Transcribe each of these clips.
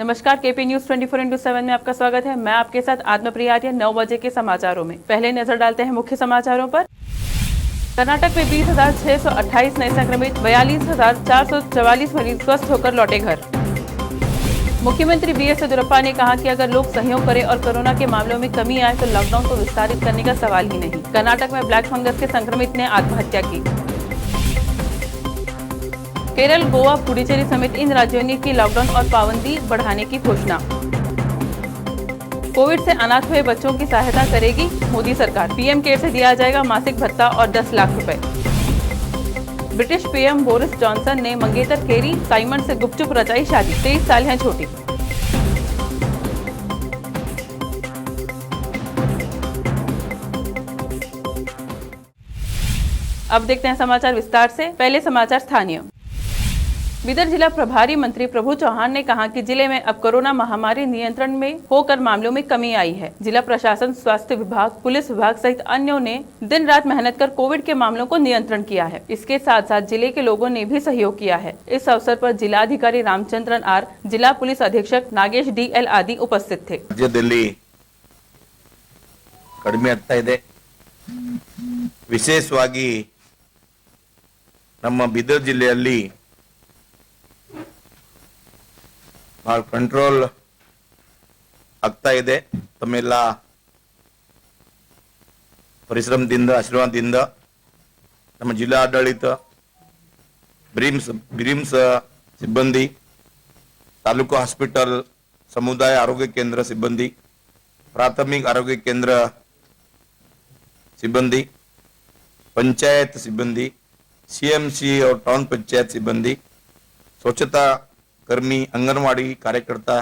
नमस्कार, KP news 24/7 में आपका स्वागत है। मैं आपके साथ आत्मप्रिया आर्य। 9 बजे के समाचारों में पहले नजर डालते हैं मुख्य समाचारों पर। कर्नाटक में 20,628 नए संक्रमित, 42,444 मरीज स्वस्थ होकर लौटे घर। मुख्यमंत्री बीएस येदियुरप्पा ने कहा कि अगर लोग सहयोग करें और कोरोना के मामलों में कमी आए तो लॉकडाउन को विस्तारित करने का सवाल ही नहीं। कर्नाटक में ब्लैक फंगस के संक्रमित ने आत्महत्या की। केरल, गोवा, पुडुचेरी समेत इन राज्यों ने की लॉकडाउन और पाबंदी बढ़ाने की घोषणा। कोविड से अनाथ हुए बच्चों की सहायता करेगी मोदी सरकार। पीएम केयर से दिया जाएगा मासिक भत्ता और 10 लाख रुपए। ब्रिटिश पीएम बोरिस जॉनसन ने मंगेतर केरी साइमन से गुपचुप रचाई शादी। 23 साल है छोटी। अब देखते हैं समाचार विस्तार से। पहले समाचार स्थानीय। बीदर जिला प्रभारी मंत्री प्रभु चौहान ने कहा कि जिले में अब कोरोना महामारी नियंत्रण में होकर मामलों में कमी आई है। जिला प्रशासन, स्वास्थ्य विभाग, पुलिस विभाग सहित अन्यों ने दिन रात मेहनत कर कोविड के मामलों को नियंत्रण किया है। इसके साथ साथ जिले के लोगों ने भी सहयोग किया है। इस अवसर पर जिलाधिकारी रामचंद्रन आर, जिला पुलिस अधीक्षक नागेश DL आदि उपस्थित थे। राज्यದಲ್ಲಿ ಕಡಿಮೆ ಆಗ್ತಾ ಇದೆ। ವಿಶೇಷವಾಗಿ ನಮ್ಮ ಬೀದರ್ ಜಿಲ್ಲೆಯಲ್ಲಿ ಬಹಳ ಕಂಟ್ರೋಲ್ ಆಗ್ತಾ ಇದೆ। ತಮ್ಮೆಲ್ಲ ಪರಿಶ್ರಮದಿಂದ, ಆಶೀರ್ವಾದದಿಂದ ನಮ್ಮ ಜಿಲ್ಲಾ ಆಡಳಿತ, ಬ್ರಿಮ್ಸ್ ಸಿಬ್ಬಂದಿ, ತಾಲೂಕು ಹಾಸ್ಪಿಟಲ್, ಸಮುದಾಯ ಆರೋಗ್ಯ ಕೇಂದ್ರ ಸಿಬ್ಬಂದಿ, ಪ್ರಾಥಮಿಕ ಆರೋಗ್ಯ ಕೇಂದ್ರ सिब्बंदी, पंचायत सिब्बंदी, CMC और टाउन पंचायत सिब्बंदी, स्वच्छता कर्मी, अंगनवाड़ी कार्यकर्ता,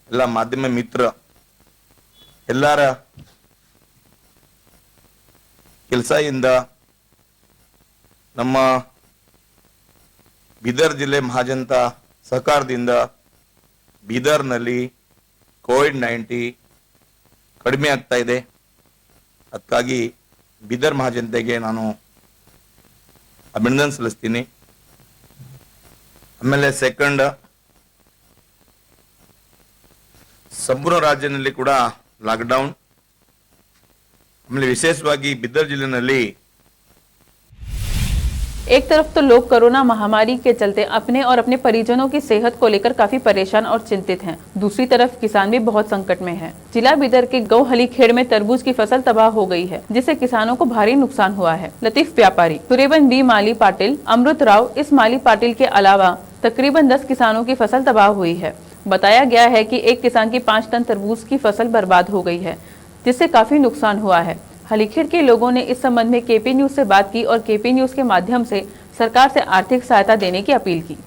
ಎಲ್ಲ ಮಾಧ್ಯಮ ಮಿತ್ರ ಎಲ್ಲರ ಕೆಲಸದಿಂದ ನಮ್ಮ ಬೀದರ್ ಜಿಲ್ಲೆ ಮಹಾಜನತಾ ಸಹಕಾರದಿಂದ ಬೀದರ್ನಲ್ಲಿ ಕೋವಿಡ್-19 ಕಡಿಮೆ ಆಗ್ತಾ ಇದೆ। ಅದಕ್ಕಾಗಿ ಬೀದರ್ ಮಹಾಜನತೆಗೆ ನಾನು ಅಭಿನಂದನೆ ಸಲ್ಲಿಸ್ತೀನಿ। ಆಮೇಲೆ ಸೆಕೆಂಡ್, ಸಂಪೂರ್ಣ ರಾಜ್ಯದಲ್ಲಿ ಕೂಡ ಲಾಕ್ಡೌನ್, ಆಮೇಲೆ ವಿಶೇಷವಾಗಿ ಬೀದರ್ ಜಿಲ್ಲೆನಲ್ಲಿ एक तरफ तो लोग कोरोना महामारी के चलते अपने और अपने परिजनों की सेहत को लेकर काफी परेशान और चिंतित हैं। दूसरी तरफ किसान भी बहुत संकट में हैं। जिला बीदर के गौहली खेड़ में तरबूज की फसल तबाह हो गई है, जिससे किसानों को भारी नुकसान हुआ है। लतीफ व्यापारी, सुरेबन B माली पाटिल, अमृत राव, इस माली पाटिल के अलावा तकरीबन 10 किसानों की फसल तबाह हुई है। बताया गया है कि एक किसान की 5 टन तरबूज की फसल बर्बाद हो गई है, जिससे काफी नुकसान हुआ है। हलीखेड़ के लोगों ने इस संबंध में केपी न्यूज से बात की और केपी न्यूज के माध्यम से सरकार से आर्थिक सहायता देने की अपील की।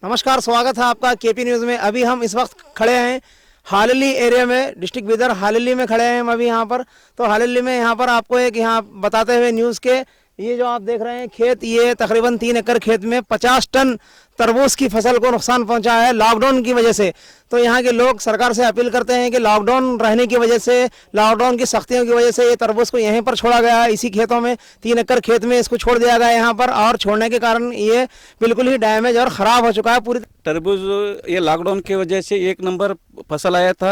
नमस्कार, स्वागत है आपका केपी न्यूज में। अभी हम इस वक्त खड़े हैं हालली एरिया में, डिस्ट्रिक्ट बीदर हालली में खड़े हैं हम अभी यहाँ पर। तो हालली में यहाँ पर आपको एक यहाँ बताते हुए न्यूज़ के, ये जो आप देख रहे हैं खेत, ये तकरीबन 3 एकड़ खेत में 50 टन तरबूज की फसल को नुकसान पहुंचा है लॉकडाउन की वजह से। तो यहाँ के लोग सरकार से अपील करते हैं कि लॉकडाउन रहने की वजह से, लॉकडाउन की सख्तियों की वजह से ये तरबूज को यहीं पर छोड़ा गया है। इसी खेतों में 3 एकड़ खेत में इसको छोड़ दिया गया है यहाँ पर, और छोड़ने के कारण ये बिल्कुल ही डैमेज और ख़राब हो चुका है पूरी। तरबूज ये लॉकडाउन की वजह से 1 नंबर फसल आया था।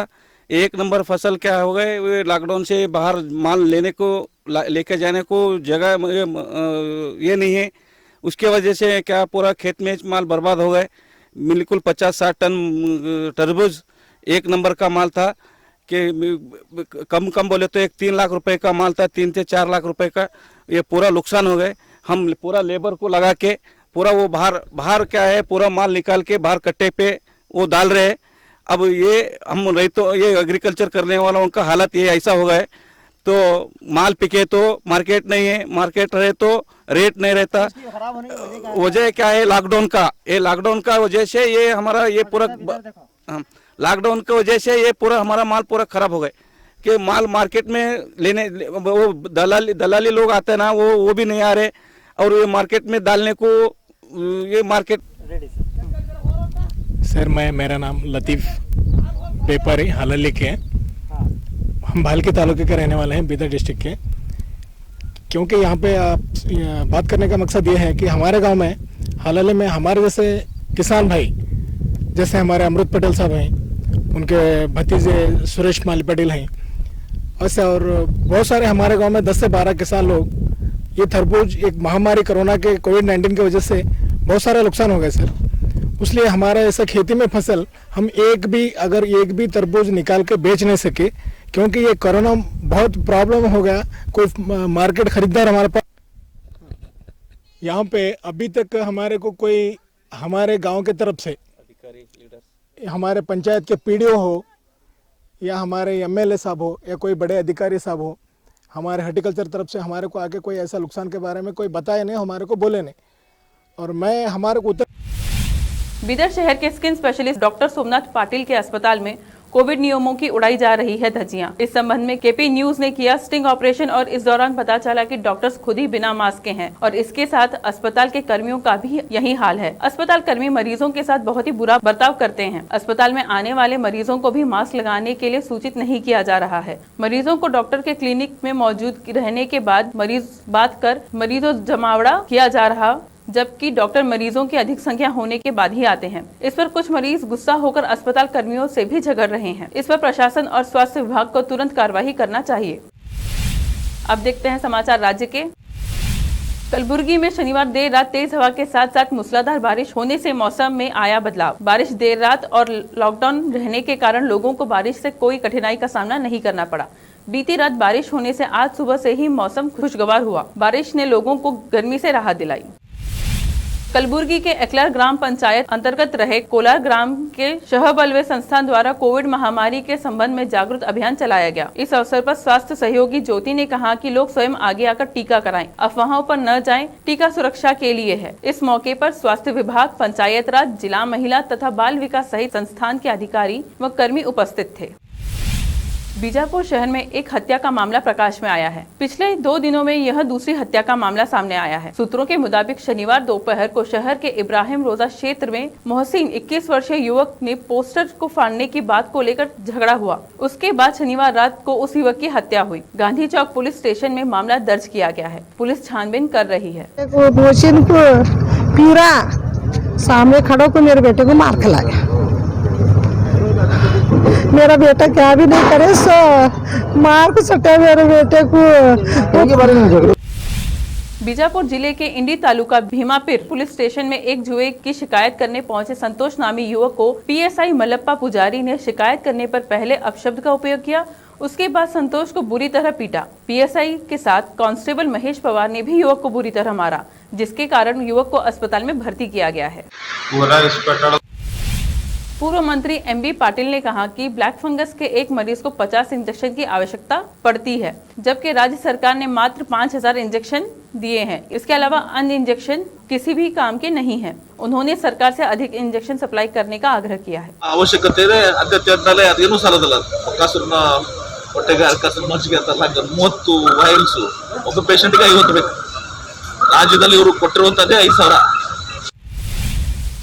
1 नंबर फसल क्या हो गए, वो लॉकडाउन से बाहर माल लेके जाने को जगह ये नहीं है। उसके वजह से क्या पूरा खेत में माल बर्बाद हो गए। बिल्कुल 50-60 टन तरबूज 1 नंबर का माल था कि कम बोले तो 3 लाख रुपए का माल था, 3 से 4 लाख रुपए का। ये पूरा नुकसान हो गए। हम पूरा लेबर को लगा के पूरा वो बाहर क्या है, पूरा माल निकाल के बाहर कट्टे पे वो डाल रहे हैं। अब ये हम रही तो ये एग्रीकल्चर करने वालों का हालत ये ऐसा हो गया है। तो माल पिके तो मार्केट नहीं है, मार्केट रहे तो रेट नहीं रहता। वजह क्या है, लॉकडाउन का। ये लॉकडाउन का वजह से ये हमारा ये पूरा लॉकडाउन की वजह से ये पूरा हमारा माल पूरा खराब हो गए कि माल मार्केट में लेने वो दलाली लोग आते हैं ना, वो भी नहीं आ रहे। और ये मार्केट में डालने को ये मार्केट। सर, मेरा नाम लतीफ़ व्यापारी हालली के हैं। हम भालकी तालुके के रहने वाले हैं, बीदर डिस्ट्रिक्ट के। क्योंकि यहाँ पे बात करने का मकसद ये है कि हमारे गांव में हालली में हमारे जैसे किसान भाई जैसे हमारे अमृत पटेल साहब हैं, उनके भतीजे सुरेश माली पटेल हैं, ऐसे और बहुत सारे हमारे गांव में 10 से 12 किसान लोग ये तरबूज एक महामारी कोरोना के कोविड-19 की वजह से बहुत सारा नुकसान हो गया सर। इसलिए हमारा ऐसा खेती में फसल हम एक भी तरबूज निकाल के बेच नहीं सके, क्योंकि ये कोरोना बहुत प्रॉब्लम हो गया, कोई मार्केट खरीदार हमारे पास यहाँ पे अभी तक हमारे को कोई हमारे गांव के तरफ से हमारे पंचायत के पीडीओ हो या हमारे एमएलए साहब हो या कोई बड़े अधिकारी साहब हो, हमारे हॉर्टिकल्चर तरफ से हमारे को आके कोई ऐसा नुकसान के बारे में कोई बताए नहीं, हमारे को बोले नहीं। और मैं हमारे को बीदर शहर के skin specialist doctor Somnath Patil के अस्पताल में कोविड नियमों की उड़ाई जा रही है धज्जियां। इस संबंध में केपी न्यूज ने किया स्टिंग ऑपरेशन और इस दौरान पता चला कि डॉक्टर्स खुद ही बिना मास्क के हैं और इसके साथ अस्पताल के कर्मियों का भी यही हाल है। अस्पताल कर्मी मरीजों के साथ बहुत ही बुरा बर्ताव करते हैं। अस्पताल में आने वाले मरीजों को भी मास्क लगाने के लिए सूचित नहीं किया जा रहा है। मरीजों को डॉक्टर के क्लिनिक में मौजूद रहने के बाद मरीज बात कर मरीजों जमावड़ा किया जा रहा, जबकि डॉक्टर मरीजों की अधिक संख्या होने के बाद ही आते हैं। इस पर कुछ मरीज गुस्सा होकर अस्पताल कर्मियों से भी झगड़ रहे हैं। इस पर प्रशासन और स्वास्थ्य विभाग को तुरंत कार्रवाई करना चाहिए। अब देखते हैं समाचार राज्य के। कलबुर्गी में शनिवार देर रात तेज हवा के साथ साथ मूसलाधार बारिश होने से मौसम में आया बदलाव। बारिश देर रात और लॉकडाउन रहने के कारण लोगों को बारिश से कोई कठिनाई का सामना नहीं करना पड़ा। बीती रात बारिश होने से आज सुबह से ही मौसम खुशगवार हुआ। बारिश ने लोगों को गर्मी से राहत दिलाई। कलबुर्गी के एकलार ग्राम पंचायत अंतर्गत रहे कोलार ग्राम के शहबलवे संस्थान द्वारा कोविड महामारी के संबंध में जागरूक अभियान चलाया गया। इस अवसर पर स्वास्थ्य सहयोगी ज्योति ने कहा कि लोग स्वयं आगे आकर टीका कराएं, अफवाहों पर न जाएं, टीका सुरक्षा के लिए है। इस मौके पर स्वास्थ्य विभाग, पंचायत राज, जिला महिला तथा बाल विकास सहित संस्थान के अधिकारी व कर्मी उपस्थित थे। बीजापुर शहर में एक हत्या का मामला प्रकाश में आया है। पिछले 2 दिनों में यह दूसरी हत्या का मामला सामने आया है। सूत्रों के मुताबिक शनिवार दोपहर को शहर के इब्राहिम रोजा क्षेत्र में मोहसिन 21 वर्षीय युवक ने पोस्टर को फाड़ने की बात को लेकर झगड़ा हुआ। उसके बाद शनिवार रात को उस युवक की हत्या हुई। गांधी चौक पुलिस स्टेशन में मामला दर्ज किया गया है। पुलिस छानबीन कर रही है। मोहसिन को पीरा सामने खड़ा को मेरे बेटे को मार खिलाया। मेरा बेटा क्या भी नहीं करे, सो मार को सटा मेरे बेटे को। बीजापुर जिले के इंडी तालुका भीमापीर पुलिस स्टेशन में एक जुए की शिकायत करने पहुंचे संतोष नामी युवक को पीएसआई मल्लप्पा पुजारी ने शिकायत करने पर पहले अपशब्द का उपयोग किया। उसके बाद संतोष को बुरी तरह पीटा। पीएसआई के साथ कांस्टेबल महेश पवार ने भी युवक को बुरी तरह मारा, जिसके कारण युवक को अस्पताल में भर्ती किया गया है। पूर्व मंत्री एमबी पाटिल ने कहा कि ब्लैक फंगस के एक मरीज को 50 इंजेक्शन की आवश्यकता पड़ती है, जबकि राज्य सरकार ने मात्र 5000 इंजेक्शन दिए हैं। इसके अलावा अन्य इंजेक्शन किसी भी काम के नहीं हैं। उन्होंने सरकार से अधिक इंजेक्शन सप्लाई करने का आग्रह किया है। ಅವಶ್ಯಕತೆ ಇದೆ ಅಗತ್ಯದಲ್ಲೇ ಅದೇನು ಸಾಲದಲ್ಲ ಕಸರನ್ನ ಹೊಟ್ಟೆಗೆ ಕಸರ ಮಜ್ಜಿಗೆ ಅಂತ 30 ವೈಲ್ಸ್ ಒಬ್ಬ ಪೇಷಂಟ್ಗೆ 50 ಬೇಕು। ರಾಜ್ಯದಲ್ಲಿ ಇವರು ಕೊಟ್ಟಿರುವಂತದ್ದೇ 5000।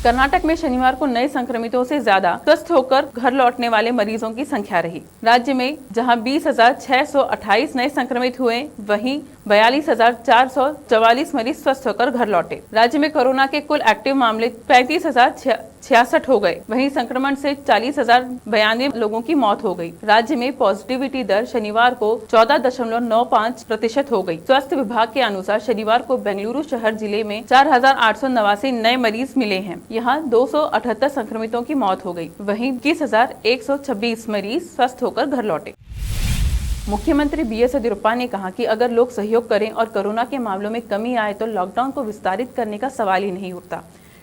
कर्नाटक में शनिवार को नए संक्रमितों से ज्यादा स्वस्थ होकर घर लौटने वाले मरीजों की संख्या रही। राज्य में जहां 20,628 नए संक्रमित हुए, वहीं 42,444 मरीज स्वस्थ होकर घर लौटे। राज्य में कोरोना के कुल एक्टिव मामले 35,066 हो गए। वहीं संक्रमण से 40,092 लोगों की मौत हो गई। राज्य में पॉजिटिविटी दर शनिवार को 14.95% हो गई। स्वास्थ्य विभाग के अनुसार शनिवार को बेंगलुरु शहर जिले में 4,889 नए मरीज मिले हैं। यहाँ 278 संक्रमितों की मौत हो गई। वहीं 21,126 मरीज स्वस्थ होकर घर लौटे। मुख्यमंत्री बीएस येदियुरप्पा ने कहा कि अगर लोग सहयोग करें और कोरोना के मामलों में कमी आए तो लॉकडाउन को विस्तारित करने का सवाल ही नहीं उठता।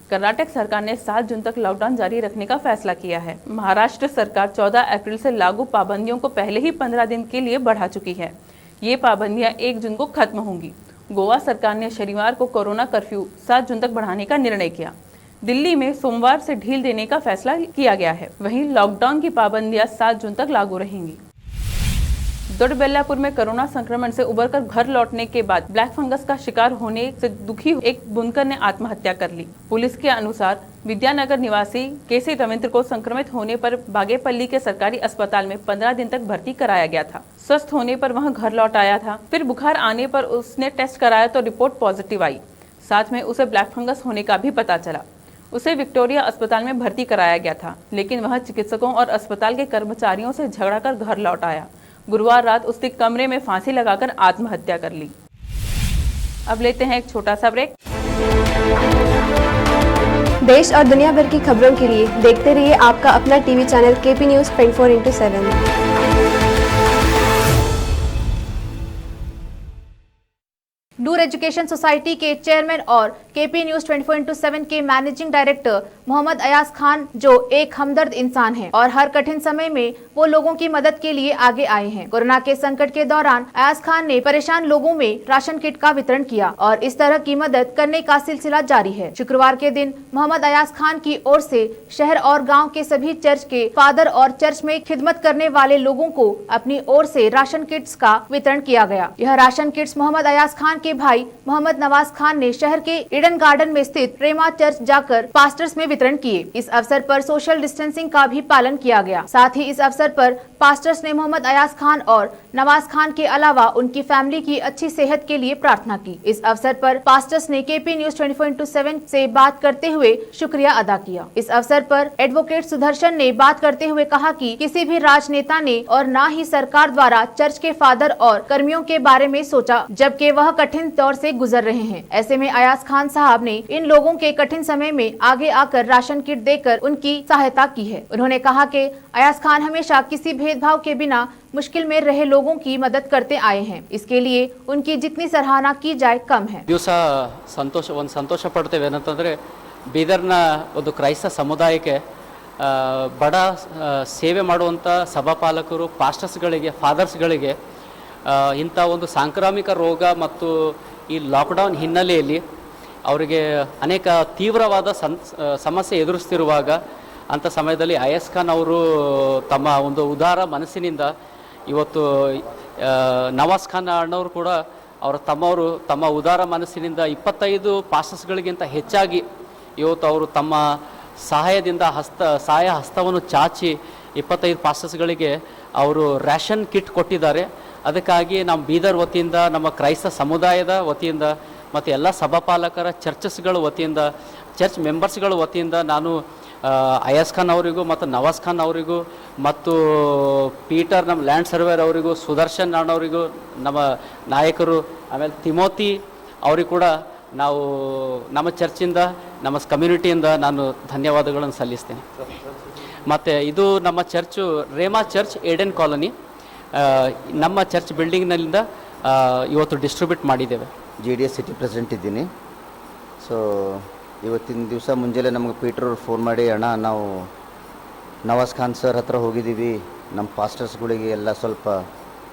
कर्नाटक सरकार ने 7 जून तक लॉकडाउन जारी रखने का फैसला किया है। महाराष्ट्र सरकार 14 अप्रैल से लागू पाबंदियों को पहले ही 15 दिन के लिए बढ़ा चुकी है। ये पाबंदियां 1 जून को खत्म होंगी। गोवा सरकार ने शनिवार को कोरोना कर्फ्यू 7 जून तक बढ़ाने का निर्णय किया। दिल्ली में सोमवार से ढील देने का फैसला किया गया है। वहीं लॉकडाउन की पाबंदियां 7 जून तक लागू रहेंगी। दोडबेल्लापुर में कोरोना संक्रमण से उबरकर घर लौटने के बाद ब्लैक फंगस का शिकार होने से दुखी एक बुनकर ने आत्महत्या कर ली। पुलिस के अनुसार विद्यानगर निवासी केसी रविंद्र को संक्रमित होने पर बागेपल्ली के सरकारी अस्पताल में 15 दिन तक भर्ती कराया गया था। स्वस्थ होने पर वह घर लौट आया था। फिर बुखार आने पर उसने टेस्ट कराया तो रिपोर्ट पॉजिटिव आई। साथ में उसे ब्लैक फंगस होने का भी पता चला। उसे विक्टोरिया अस्पताल में भर्ती कराया गया था, लेकिन वह चिकित्सकों और अस्पताल के कर्मचारियों से झगड़ा कर घर लौट आया। गुरुवार रात उसने कमरे में फांसी लगाकर आत्महत्या कर ली। अब लेते हैं एक छोटा सा ब्रेक। देश और दुनिया भर की खबरों के लिए देखते रहिए आपका अपना टीवी चैनल केपी न्यूज़ 24/7। नूर एजुकेशन सोसाइटी के चेयरमैन और केपी न्यूज़ 24/7 के मैनेजिंग डायरेक्टर मोहम्मद अयाज खान, जो एक हमदर्द इंसान हैं और हर कठिन समय में वो लोगों की मदद के लिए आगे आए हैं। कोरोना के संकट के दौरान अयाज खान ने परेशान लोगों में राशन किट का वितरण किया और इस तरह की मदद करने का सिलसिला जारी है। शुक्रवार के दिन मोहम्मद अयाज खान की ओर से शहर और गाँव के सभी चर्च के फादर और चर्च में खिदमत करने वाले लोगों को अपनी ओर से राशन किट्स का वितरण किया गया। यह राशन किट्स मोहम्मद अयाज खान के भाई मोहम्मद नवाज खान ने शहर के ईडन गार्डन में स्थित रेमा चर्च जाकर पास्टर्स में वितरण किए। इस अवसर पर सोशल डिस्टेंसिंग का भी पालन किया गया। साथ ही इस अवसर पर पास्टर्स ने मोहम्मद अयाज खान और नवाज खान के अलावा उनकी फैमिली की अच्छी सेहत के लिए प्रार्थना की। इस अवसर पर पास्टर्स ने केपी न्यूज़ 24/7 से बात करते हुए शुक्रिया अदा किया। इस अवसर पर एडवोकेट सुदर्शन ने बात करते हुए कहा कि किसी भी राजनेता ने और न ही सरकार द्वारा चर्च के फादर और कर्मियों के बारे में सोचा, जबकि वह कठिन दौर से गुजर रहे हैं। ऐसे में अयाज खान साहब ने इन लोगों के कठिन समय में आगे आकर राशन किट देकर उनकी सहायता की है। उन्होंने कहा कि अयाज खान हमेशा किसी भेदभाव के बिना मुश्किल में रहे लोगों की मदद करते आए हैं। इसके लिए उनकी जितनी सराहना की जाए कम है। ದಿವಸ ಸಂತೋಷ ಪಡ್ತೇವೆ ಏನಂತಂದರೆ ಬೀದರ್ನ ಒಂದು ಕ್ರೈಸ್ತ ಸಮುದಾಯಕ್ಕೆ ಬಡ ಸೇವೆ ಮಾಡುವಂಥ ಸಭಾಪಾಲಕರು, ಪಾಸ್ಟರ್ಸ್ಗಳಿಗೆ, ಫಾದರ್ಸ್ಗಳಿಗೆ ಇಂಥ ಒಂದು ಸಾಂಕ್ರಾಮಿಕ ರೋಗ ಮತ್ತು ಈ ಲಾಕ್ಡೌನ್ ಹಿನ್ನೆಲೆಯಲ್ಲಿ ಅವರಿಗೆ ಅನೇಕ ತೀವ್ರವಾದ ಸಮಸ್ಯೆ ಎದುರಿಸ್ತಿರುವಾಗ ಅಂಥ ಸಮಯದಲ್ಲಿ ಅಯಾಜ್ ಖಾನ್ ಅವರು ತಮ್ಮ ಒಂದು ಉದಾರ ಮನಸ್ಸಿನಿಂದ ಇವತ್ತು ನವಾಜ್ ಖಾನ್ ಅಣ್ಣವರು ಕೂಡ ಅವರ ತಮ್ಮ ಉದಾರ ಮನಸ್ಸಿನಿಂದ 25 ಪಾಸ್ಟರ್ಸ್ಗಳಿಗಿಂತ ಹೆಚ್ಚಾಗಿ ಇವತ್ತು ಅವರು ತಮ್ಮ ಸಹಾಯದಿಂದ ಸಹಾಯ ಹಸ್ತವನ್ನು ಚಾಚಿ 25 ಪಾಸ್ಟರ್ಸ್ಗಳಿಗೆ ಅವರು ರ್ಯಾಷನ್ ಕಿಟ್ ಕೊಟ್ಟಿದ್ದಾರೆ. ಅದಕ್ಕಾಗಿ ನಮ್ಮ ಬೀದರ್ ವತಿಯಿಂದ, ನಮ್ಮ ಕ್ರೈಸ್ತ ಸಮುದಾಯದ ವತಿಯಿಂದ ಮತ್ತು ಎಲ್ಲ ಸಭಾಪಾಲಕರ ಚರ್ಚಸ್ಗಳ ವತಿಯಿಂದ, ಚರ್ಚ್ ಮೆಂಬರ್ಸ್ಗಳ ವತಿಯಿಂದ ನಾನು ಅಯಾಜ್ ಖಾನ್ ಅವರಿಗೂ ಮತ್ತು ನವಾಜ್ ಖಾನ್ ಅವರಿಗೂ ಮತ್ತು ಪೀಟರ್ ನಮ್ಮ ಲ್ಯಾಂಡ್ ಸರ್ವೇರ್ ಅವರಿಗೂ, ಸುದರ್ಶನ್ ಅಣ್ಣವರಿಗೂ, ನಮ್ಮ ನಾಯಕರು, ಆಮೇಲೆ ತಿಮೋತಿ ಅವ್ರಿಗೆ ಕೂಡ ನಾವು ನಮ್ಮ ಚರ್ಚಿಂದ, ನಮ್ಮ ಕಮ್ಯುನಿಟಿಯಿಂದ ನಾನು ಧನ್ಯವಾದಗಳನ್ನು ಸಲ್ಲಿಸ್ತೇನೆ. ಮತ್ತು ಇದು ನಮ್ಮ ಚರ್ಚು ರೇಮಾ ಚರ್ಚ್ ಏಡೆನ್ ಕಾಲೋನಿ ನಮ್ಮ ಚರ್ಚ್ ಬಿಲ್ಡಿಂಗ್ನಲ್ಲಿಂದ ಇವತ್ತು ಡಿಸ್ಟ್ರಿಬ್ಯೂಟ್ ಮಾಡಿದ್ದೇವೆ. JDS ಸಿಟಿ ಪ್ರೆಸಿಡೆಂಟ್ ಇದ್ದೀನಿ. ಸೊ ಇವತ್ತಿನ ದಿವಸ ಮುಂಜಾನೆ ನಮಗೆ ಪೀಟ್ರವ್ರು ಫೋನ್ ಮಾಡಿ, ಅಣ್ಣ ನಾವು ನವಾಜ್ ಖಾನ್ ಸರ್ ಹತ್ರ ಹೋಗಿದ್ದೀವಿ, ನಮ್ಮ ಪಾಸ್ಟರ್ಸ್ಗಳಿಗೆ ಎಲ್ಲ ಸ್ವಲ್ಪ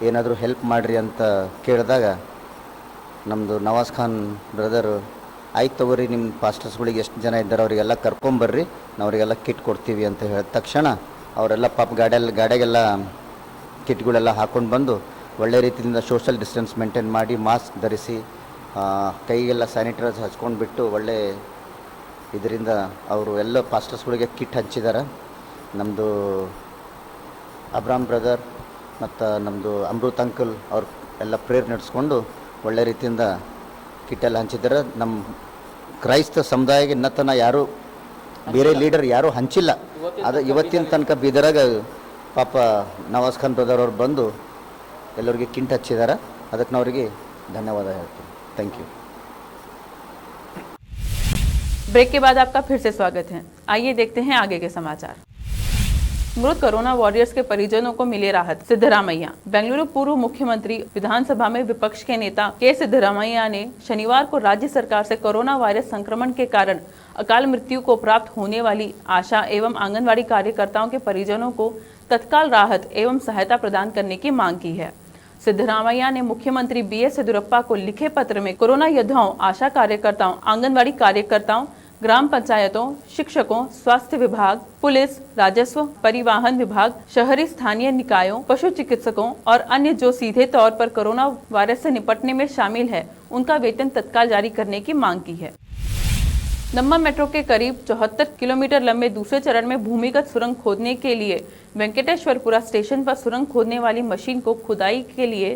ಏನಾದರೂ ಹೆಲ್ಪ್ ಮಾಡಿರಿ ಅಂತ ಕೇಳಿದಾಗ ನಮ್ಮದು ನವಾಜ್ ಖಾನ್ ಬ್ರದರು, ಆಯ್ತು ತಗೋರಿ, ನಿಮ್ಮ ಪಾಸ್ಟರ್ಸ್ಗಳಿಗೆ ಎಷ್ಟು ಜನ ಇದ್ದಾರೆ ಅವರಿಗೆಲ್ಲ ಕರ್ಕೊಂಬರ್ರಿ, ನಾವು ಅವರಿಗೆಲ್ಲ ಕಿಟ್ ಕೊಡ್ತೀವಿ ಅಂತ ಹೇಳಿದ ತಕ್ಷಣ ಅವರೆಲ್ಲ ಪಾಪ ಗಾಡಿಯಾಗೆಲ್ಲ ಕಿಟ್ಗಳೆಲ್ಲ ಹಾಕ್ಕೊಂಡು ಬಂದು ಒಳ್ಳೆ ರೀತಿಯಿಂದ ಸೋಷಲ್ ಡಿಸ್ಟೆನ್ಸ್ ಮೇಂಟೈನ್ ಮಾಡಿ, ಮಾಸ್ಕ್ ಧರಿಸಿ, ಕೈಗೆಲ್ಲ ಸ್ಯಾನಿಟೈಸರ್ ಹಚ್ಕೊಂಡು ಬಿಟ್ಟು ಒಳ್ಳೆ ಇದರಿಂದ ಅವರು ಎಲ್ಲ ಪಾಸ್ಟರ್ಸ್ಗಳಿಗೆ ಕಿಟ್ ಹಂಚಿದ್ದಾರೆ. ನಮ್ಮದು ಅಬ್ರಾಮ್ ಬ್ರದರ್ ಮತ್ತು ನಮ್ಮದು ಅಮೃತ್ ಅಂಕಲ್ ಅವ್ರು ಎಲ್ಲ ಪ್ರೇಯರ್ ನಡೆಸ್ಕೊಂಡು ಒಳ್ಳೆ ರೀತಿಯಿಂದ ಕಿಟ್ಟೆಲ್ಲ ಹಂಚಿದ್ದಾರೆ. ನಮ್ಮ ಕ್ರೈಸ್ತ ಸಮುದಾಯಕ್ಕೆ ಇನ್ನತನ ಯಾರೂ ಬೇರೆ ಲೀಡರ್ ಯಾರೂ ಹಂಚಿಲ್ಲ. ಅದು ಇವತ್ತಿನ ತನಕ ಬೀದರಾಗ ಪಾಪ ನವಾಜ್ ಖಾನ್ ಬ್ರದರ್ ಅವ್ರು ಬಂದು ಎಲ್ಲರಿಗೆ ಕಿಟ್ ಹಚ್ಚಿದ್ದಾರೆ. ಅದಕ್ಕೆ ನಾವು ಅವರಿಗೆ ಧನ್ಯವಾದ ಹೇಳ್ತೀನಿ. Thank you. ब्रेक के बाद आपका फिर से स्वागत है। आइए देखते हैं आगे के समाचार। मृत कोरोना वॉरियर्स के परिजनों को मिले राहत। सिद्धरामैया। बेंगलुरु पूर्व मुख्यमंत्री विधानसभा में विपक्ष के नेता के सिद्धरामैया ने शनिवार को राज्य सरकार से कोरोना वायरस संक्रमण के कारण अकाल मृत्यु को प्राप्त होने वाली आशा एवं आंगनवाड़ी कार्यकर्ताओं के परिजनों को तत्काल राहत एवं सहायता प्रदान करने की मांग की है। सिद्धरामैया ने मुख्यमंत्री BS येदियुरप्पा को लिखे पत्र में कोरोना योद्धाओं, आशा कार्यकर्ताओं, आंगनवाड़ी कार्यकर्ताओं, ग्राम पंचायतों, शिक्षकों, स्वास्थ्य विभाग, पुलिस, राजस्व, परिवहन विभाग, शहरी स्थानीय निकायों, पशु चिकित्सकों और अन्य जो सीधे तौर पर कोरोना वायरस से निपटने में शामिल है, उनका वेतन तत्काल जारी करने की मांग की है। दमन मेट्रो के करीब 74 किलोमीटर लंबे दूसरे चरण में भूमिगत सुरंग खोदने के लिए वेंकटेश्वरपुरा स्टेशन पर सुरंग खोदने वाली मशीन को खुदाई के लिए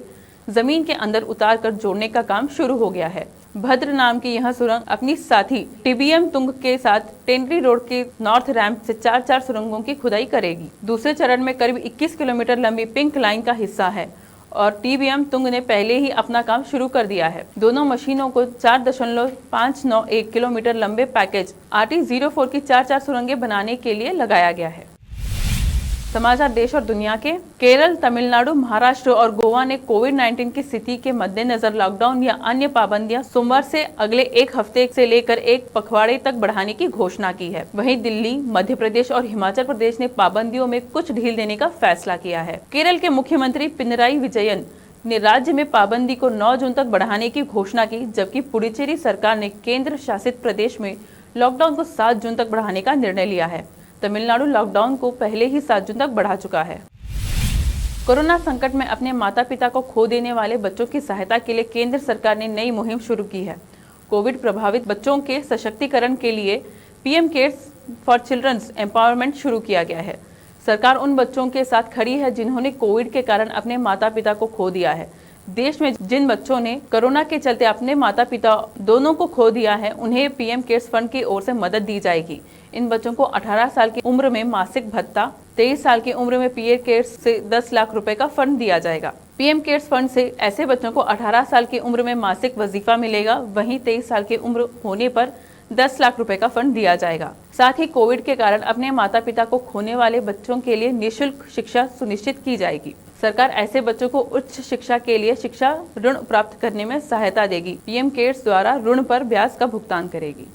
जमीन के अंदर उतार कर जोड़ने का काम शुरू हो गया है। भद्र नाम की यह सुरंग अपनी साथी टीबीएम तुंग के साथ टेनरी रोड के नॉर्थ रैंप से 4 सुरंगों की खुदाई करेगी। दूसरे चरण में करीब 21 किलोमीटर लंबी पिंक लाइन का हिस्सा है और टीबीएम तुंग ने पहले ही अपना काम शुरू कर दिया है। दोनों मशीनों को 4.591 किलोमीटर लंबे पैकेज RT-04 की 4 सुरंगें बनाने के लिए लगाया गया है। समाचार देश और दुनिया के। केरल, तमिलनाडु, महाराष्ट्र और गोवा ने कोविड-19 की स्थिति के मद्देनजर लॉकडाउन या अन्य पाबंदियां सोमवार से अगले एक हफ्ते से लेकर एक पखवाड़े तक बढ़ाने की घोषणा की है। वहीं दिल्ली, मध्य प्रदेश और हिमाचल प्रदेश ने पाबंदियों में कुछ ढील देने का फैसला किया है। केरल के मुख्यमंत्री पिनराई विजयन ने राज्य में पाबंदी को 9 जून तक बढ़ाने की घोषणा की, जबकि पुडुचेरी सरकार ने केंद्र शासित प्रदेश में लॉकडाउन को 7 जून तक बढ़ाने का निर्णय लिया है। तमिलनाडु लॉकडाउन को पहले ही 7 जून तक बढ़ा चुका है। कोरोना संकट में अपने माता पिता को खो देने वाले बच्चों की सहायता के लिए केंद्र सरकार ने नई मुहिम शुरू की है। कोविड प्रभावित बच्चों के सशक्तिकरण के लिए PM cares for children's empowerment शुरू किया गया है। सरकार उन बच्चों के साथ खड़ी है जिन्होंने कोविड के कारण अपने माता पिता को खो दिया है। देश में जिन बच्चों ने कोरोना के चलते अपने माता पिता दोनों को खो दिया है, उन्हें पीएम केयर्स फंड की ओर से मदद दी जाएगी। इन बच्चों को 18 साल की उम्र में मासिक भत्ता, 23 साल की उम्र में पीएम केयर्स से 10 लाख रुपए का फंड दिया जाएगा। पीएम केयर्स फंड से ऐसे बच्चों को 18 साल की उम्र में मासिक वजीफा मिलेगा। वहीं 23 साल की उम्र होने पर 10 लाख रुपए का फंड दिया जाएगा। साथ ही कोविड के कारण अपने माता पिता को खोने वाले बच्चों के लिए निःशुल्क शिक्षा सुनिश्चित की जाएगी। सरकार ऐसे बच्चों को उच्च शिक्षा के लिए शिक्षा ऋण प्राप्त करने में सहायता देगी। पीएम केयर्स द्वारा ऋण पर ब्याज का भुगतान करेगी।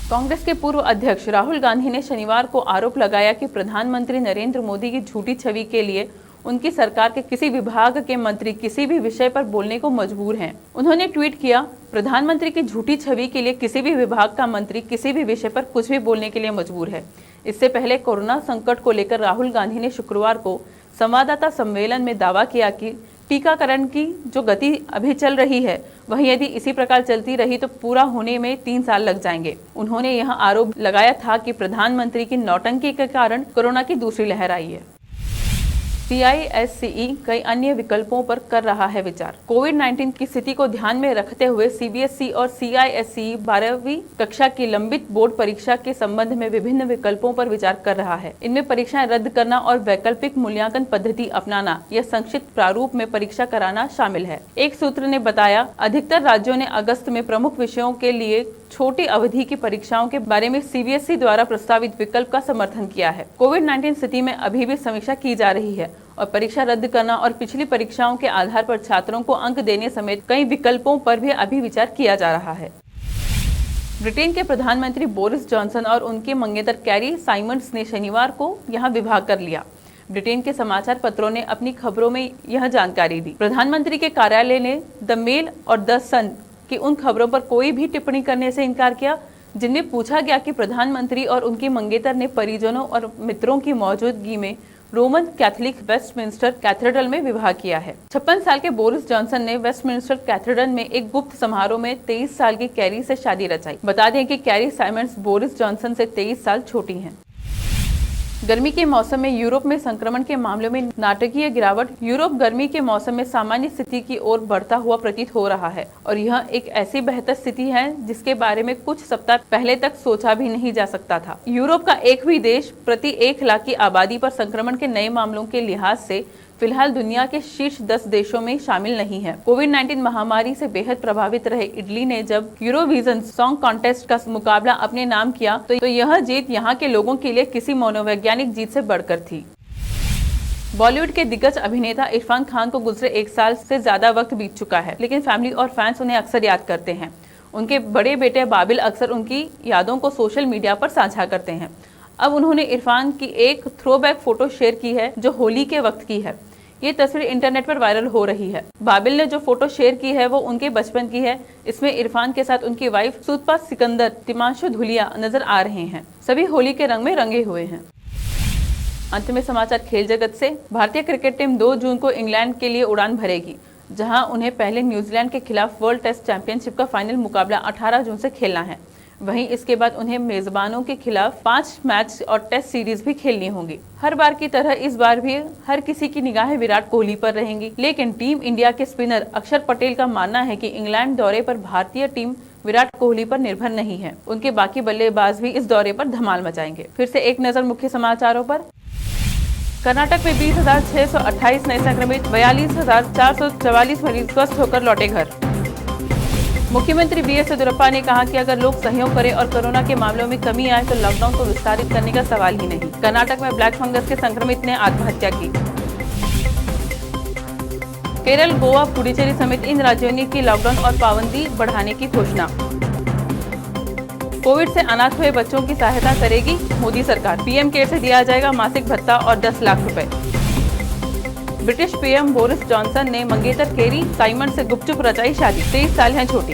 कांग्रेस के पूर्व अध्यक्ष राहुल गांधी ने शनिवार को आरोप लगाया कि प्रधानमंत्री नरेंद्र मोदी की झूठी छवि के लिए उनकी सरकार के किसी विभाग के मंत्री किसी भी विषय पर बोलने को मजबूर हैं। उन्होंने ट्वीट किया, प्रधानमंत्री की झूठी छवि के लिए किसी भी विभाग का मंत्री किसी भी विषय पर कुछ भी बोलने के लिए मजबूर है। इससे पहले कोरोना संकट को लेकर राहुल गांधी ने शुक्रवार को संवाददाता सम्मेलन में दावा किया कि टीकाकरण की जो गति अभी चल रही है वह यदि इसी प्रकार चलती रही तो पूरा होने में 3 साल लग जाएंगे। उन्होंने यह आरोप लगाया था कि प्रधानमंत्री की नौटंकी के कारण कोरोना की दूसरी लहर आई है। CISCE कई अन्य विकल्पों पर कर रहा है विचार। कोविड-19 की स्थिति को ध्यान में रखते हुए CBSE और CISCE 12वीं कक्षा की लंबित बोर्ड परीक्षा के संबंध में विभिन्न विकल्पों पर विचार कर रहा है। इनमें परीक्षाएं रद्द करना और वैकल्पिक मूल्यांकन पद्धति अपनाना या संक्षिप्त प्रारूप में परीक्षा कराना शामिल है। एक सूत्र ने बताया, अधिकतर राज्यों ने अगस्त में प्रमुख विषयों के लिए छोटी अवधि की परीक्षाओं के बारे में CBSE द्वारा प्रस्तावित विकल्प का समर्थन किया है। कोविड-19 स्थिति में अभी भी समीक्षा की जा रही है और परीक्षा रद्द करना और पिछली परीक्षाओं के आधार पर छात्रों को अंक देने समेत कई विकल्पों पर भी अभी विचार किया जा रहा है। ब्रिटेन के प्रधानमंत्री बोरिस जॉनसन और उनके मंगेतर कैरी साइमंड्स ने शनिवार को यहां विभाग कर लिया। ब्रिटेन के समाचार पत्रों ने अपनी खबरों में यह जानकारी दी। प्रधानमंत्री के कार्यालय ने द मेल और द सन की उन खबरों पर कोई भी टिप्पणी करने से इनकार किया जिनमें पूछा गया कि प्रधानमंत्री और उनके मंगेतर ने परिजनों और मित्रों की मौजूदगी में रोमन कैथोलिक वेस्टमिंस्टर कैथेड्रल में विवाह किया है। 56 साल के बोरिस जॉनसन ने वेस्टमिंस्टर कैथेड्रल में एक गुप्त समारोह में 23 साल की कैरी से शादी रचाई। बता दें कि कैरी साइमंड्स बोरिस जॉनसन से 23 साल छोटी हैं। गर्मी के मौसम में यूरोप में संक्रमण के मामलों में नाटकीय गिरावट। यूरोप गर्मी के मौसम में सामान्य स्थिति की ओर बढ़ता हुआ प्रतीत हो रहा है और यह एक ऐसी बेहतर स्थिति है जिसके बारे में कुछ सप्ताह पहले तक सोचा भी नहीं जा सकता था। यूरोप का एक भी देश प्रति 1 लाख की आबादी पर संक्रमण के नए मामलों के लिहाज से फिलहाल दुनिया के शीर्ष 10 देशों में शामिल नहीं है। कोविड-19 महामारी से बेहद प्रभावित रहे इटली ने जब यूरोविजन सॉन्ग कॉन्टेस्ट का मुकाबला अपने नाम किया तो यह जीत यहाँ के लोगों के लिए किसी मनोवैज्ञानिक जीत से बढ़कर थी। बॉलीवुड के दिग्गज अभिनेता इरफान खान को गुजरे 1 साल से ज्यादा वक्त बीत चुका है, लेकिन फैमिली और फैंस उन्हें अक्सर याद करते हैं। उनके बड़े बेटे बाबिल अक्सर उनकी यादों को सोशल मीडिया पर साझा करते हैं। अब उन्होंने इरफान की एक थ्रोबैक फोटो शेयर की है जो होली के वक्त की है। ये तस्वीर इंटरनेट पर वायरल हो रही है। बाबिल ने जो फोटो शेयर की है वो उनके बचपन की है। इसमें इरफान के साथ उनकी वाइफ सुतपा सिकंदर, तिमांशु धुलिया नजर आ रहे हैं। सभी होली के रंग में रंगे हुए हैं। अंत में समाचार खेल जगत से। भारतीय क्रिकेट टीम 2 जून को इंग्लैंड के लिए उड़ान भरेगी, जहां उन्हें पहले न्यूजीलैंड के खिलाफ वर्ल्ड टेस्ट चैंपियनशिप का फाइनल मुकाबला 18 जून से खेलना है। वहीं इसके बाद उन्हें मेजबानों के खिलाफ 5 मैच और टेस्ट सीरीज भी खेलनी होंगी। हर बार की तरह इस बार भी हर किसी की निगाहें विराट कोहली पर रहेंगी, लेकिन टीम इंडिया के स्पिनर अक्षर पटेल का मानना है कि इंग्लैंड दौरे पर भारतीय टीम विराट कोहली पर निर्भर नहीं है। उनके बाकी बल्लेबाज भी इस दौरे पर धमाल मचाएंगे। फिर से एक नजर मुख्य समाचारों पर। कर्नाटक में 20,628 नए संक्रमित, 42,444 मरीज स्वस्थ होकर लौटे घर। मुख्यमंत्री बीएस येदियुरप्पा ने कहा कि अगर लोग सहयोग करें और कोरोना के मामलों में कमी आए तो लॉकडाउन को विस्तारित करने का सवाल ही नहीं। कर्नाटक में ब्लैक फंगस के संक्रमित ने आत्महत्या की। केरल, गोवा, पुडुचेरी समेत इन राज्यों ने की लॉकडाउन और पाबंदी बढ़ाने की घोषणा। कोविड से अनाथ हुए बच्चों की सहायता करेगी मोदी सरकार। पीएम केयर से दिया जाएगा मासिक भत्ता और 10 लाख रुपए। ब्रिटिश पीएम बोरिस जॉनसन ने मंगेतर केरी साइमन से गुपचुप रचाई शादी। 23 साल हैं छोटी।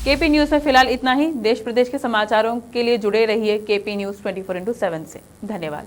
केपी न्यूज में फिलहाल इतना ही। देश प्रदेश के समाचारों के लिए जुड़े रहिए केपी न्यूज 24/7 से। धन्यवाद।